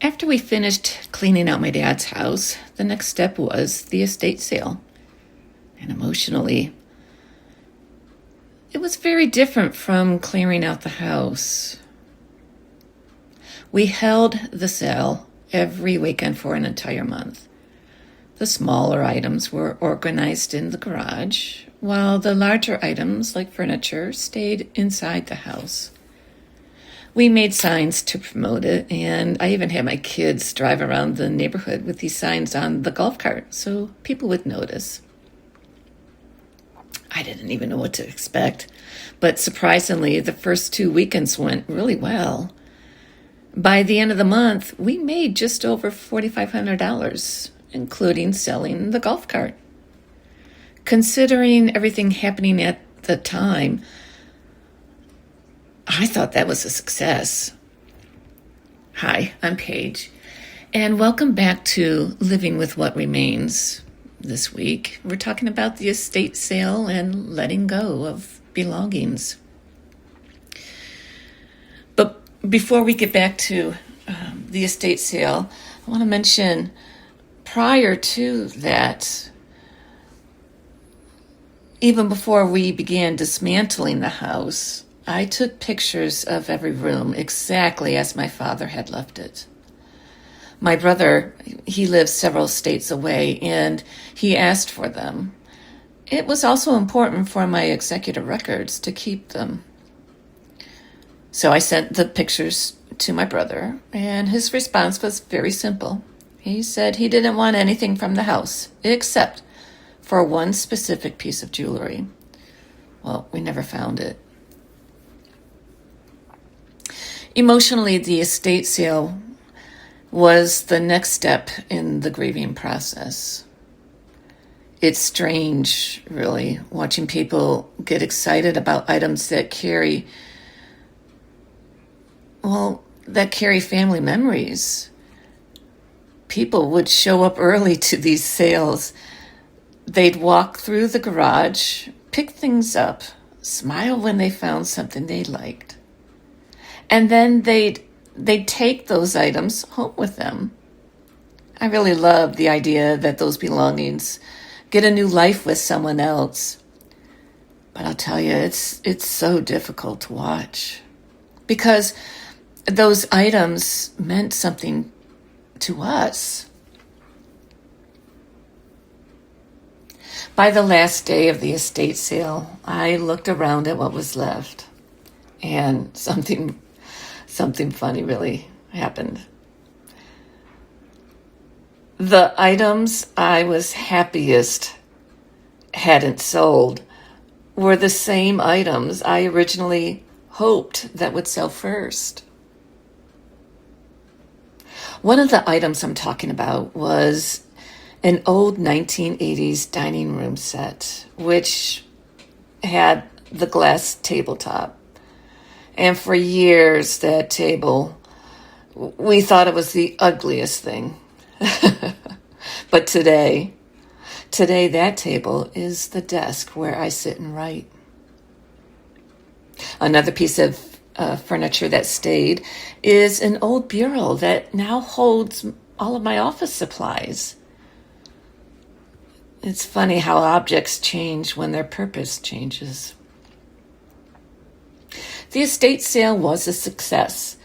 After we finished cleaning out my dad's house, the next step was the estate sale. And emotionally, it was very different from clearing out the house. We held the sale every weekend for an entire month. The smaller items were organized in the garage, while the larger items, like furniture, stayed inside the house. We made signs to promote it, and I even had my kids drive around the neighborhood with these signs on the golf cart so people would notice. I didn't even know what to expect, but surprisingly, the first 2 weekends went really well. By the end of the month, we made just over $4,500, including selling the golf cart. Considering everything happening at the time, I thought that was a success. Hi, I'm Paige, and welcome back to Living with What Remains. This week, we're talking about the estate sale and letting go of belongings. But before we get back to the estate sale, I want to mention prior to that, even before we began dismantling the house, I took pictures of every room exactly as my father had left it. My brother, he lives several states away, and he asked for them. It was also important for my Executor records to keep them. So I sent the pictures to my brother, and his response was very simple. He said he didn't want anything from the house, except for one specific piece of jewelry. Well, we never found it. Emotionally, the estate sale was the next step in the grieving process. It's strange, really, watching people get excited about items that carry family memories. People would show up early to these sales. They'd walk through the garage, pick things up, smile when they found something they liked. And then they'd take those items home with them. I really love the idea that those belongings get a new life with someone else. But I'll tell you, it's so difficult to watch because those items meant something to us. By the last day of the estate sale, I looked around at what was left, and something funny really happened. The items I was happiest hadn't sold were the same items I originally hoped that would sell first. One of the items I'm talking about was an old 1980s dining room set, which had the glass tabletop. And for years, that table, we thought it was the ugliest thing. But today that table is the desk where I sit and write. Another piece of furniture that stayed is an old bureau that now holds all of my office supplies. It's funny how objects change when their purpose changes. The estate sale was a success,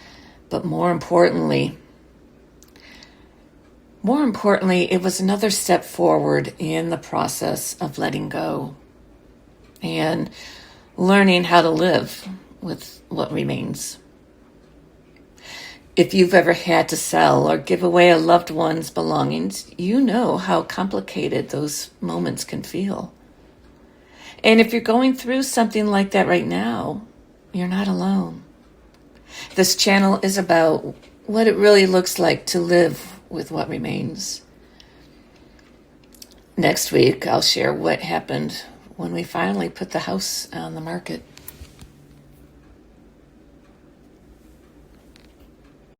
but more importantly, it was another step forward in the process of letting go and learning how to live with what remains. If you've ever had to sell or give away a loved one's belongings, you know how complicated those moments can feel. And if you're going through something like that right now, you're not alone. This channel is about what it really looks like to live with what remains. Next week, I'll share what happened when we finally put the house on the market.